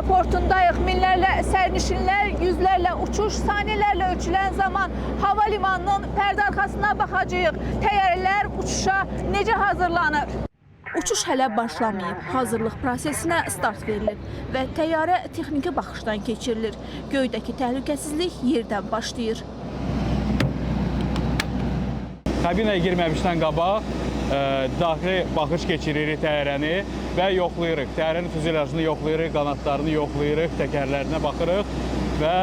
aeroportundayıq. Minlərlə sərnişinlər, yüzlərlə uçuş, saniyələrlə ölçülən zaman havalimanının pərdə arxasına baxacağıq. Təyyarələr uçuşa necə hazırlanır? Uçuş hələ başlamayıb, hazırlıq prosesinə start verilir və təyyarə texniki baxışdan keçirilir. Göydəki təhlükəsizlik yerdən başlayır. Kabinaya girməmişdən qabaq daxili baxış keçiririk təyyarəni və yoxlayırıq. Təyyarənin füzelajını yoxlayırıq, qanatlarını yoxlayırıq, təkərlərinə baxırıq və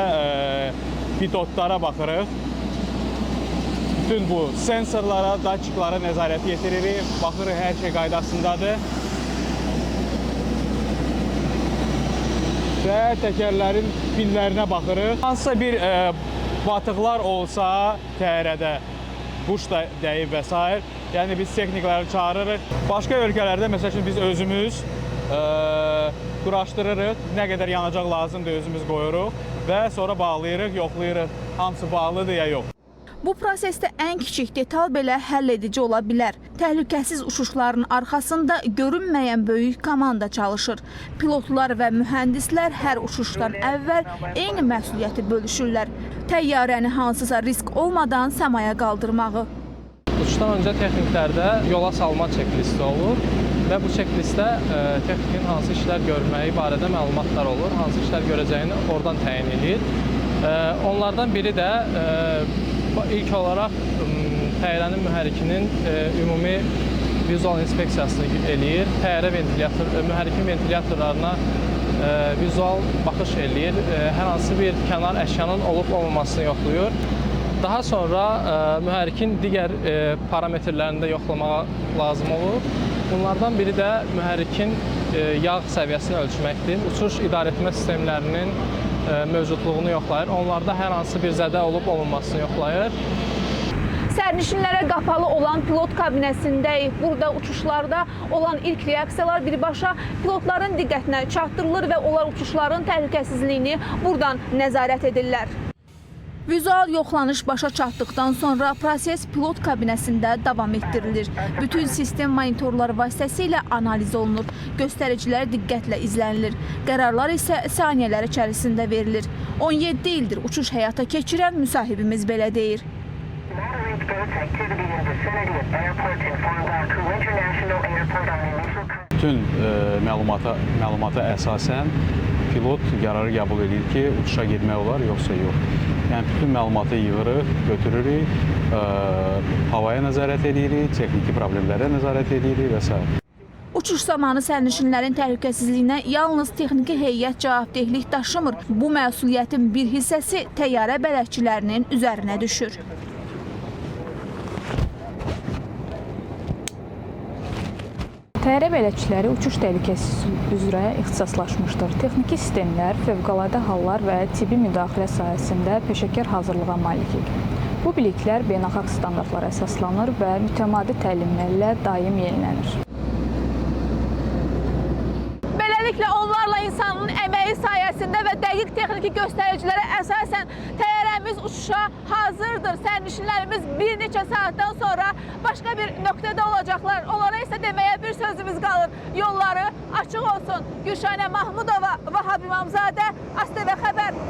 pilotlara baxırıq. Bütün bu sensorlara, daçiklara nəzarət yetiririk. Baxırıq, hər şey qaydasındadır. Və təkərlərin pinlərinə baxırıq. Hansısa bir batıqlar olsa təyyarədə, quş da dəyib və s. Yəni biz texnikləri çağırırıq. Başqa ölkələrdə məsəl üçün biz özümüz quraşdırırıq. Nə qədər yanacaq lazımdır özümüz qoyuruq və sonra bağlayırıq, yoxlayırıq. Hamısı bağlıdır ya yox. Bu prosesdə ən kiçik detal belə həll edici ola bilər. Təhlükəsiz uçuşların arxasında görünməyən böyük komanda çalışır. Pilotlar və mühəndislər hər uçuşdan əvvəl eyni məsuliyyəti bölüşürlər. Təyyarəni hansısa risk olmadan səmaya qaldırmağı. Uçuşdan öncə texniklərdə yola salma çeklisti olur və bu çeklistdə texnikin hansı işlər görməyi barədə məlumatlar olur, hansı işlər görəcəyini oradan təyin edir. Onlardan biri də ilk olaraq təyyarənin mühərrikinin ümumi vizual inspeksiyasını eləyir. Təyyarə mühərrikin ventilyatorlarına vizual baxış eləyir. Hər hansı bir kənar əşyanın olub-olmamasını yoxlayır. Daha sonra mühərrikin digər parametrlərini də yoxlamağa lazım olur. Bunlardan biri də mühərrikin yağ səviyyəsini ölçməkdir. Uçuş idarəetmə sistemlərinin mövcudluğunu yoxlayır. Onlarda hər hansı bir zədə olub-olunmasını yoxlayır. Sərnişinlərə qapalı olan pilot kabinəsindəyik. Burada uçuşlarda olan ilk reaksiyalar birbaşa pilotların diqqətinə çatdırılır və onlar uçuşların təhlükəsizliyini buradan nəzarət edirlər. Vizual yoxlanış başa çatdıqdan sonra proses pilot kabinəsində davam etdirilir. Bütün sistem monitorları vasitəsilə analiz olunur. Göstəricilər diqqətlə izlənilir. Qərarlar isə saniyələr içərisində verilir. 17 ildir uçuş həyata keçirən müsahibimiz belə deyir. Bütün məlumata əsasən pilot qərarı qəbul edir ki, uçuşa getmək olar, yoxsa yox. Yəni, bütün məlumatı yığırıq, götürürük, havaya nəzarət edirik, texniki problemlərə nəzarət edirik və s. Uçuş zamanı sərnişinlərin təhlükəsizliyinə yalnız texniki heyət cavabdehlik daşımır. Bu məsuliyyətin bir hissəsi təyyarə bələdçilərinin üzərinə düşür. Təyyarə bələdçiləri uçuş təhlükəsizliyi üzrə ixtisaslaşmışdır. Texniki sistemlər, fövqəladə hallar və tibbi müdaxilə sahəsində peşəkar hazırlığa malikik. Bu biliklər beynəlxalq standartlara əsaslanır və mütəmadi təlimlərlə daim yenilənir. Beləliklə, onlarla insanın əməyi sayəsində və dəqiq texniki göstəricilərə əsasən təyyarəmiz uçuşa hazırdır. Sərnişinlərimiz bir neçə saatdan sonra başqa bir nöqtədə olacaqlar. Onlara isə deməyə bir sözümüz qalır. Yolları açıq olsun. Gülşanə Mahmudova, Vahab İmamzadə, ASTV Xəbər.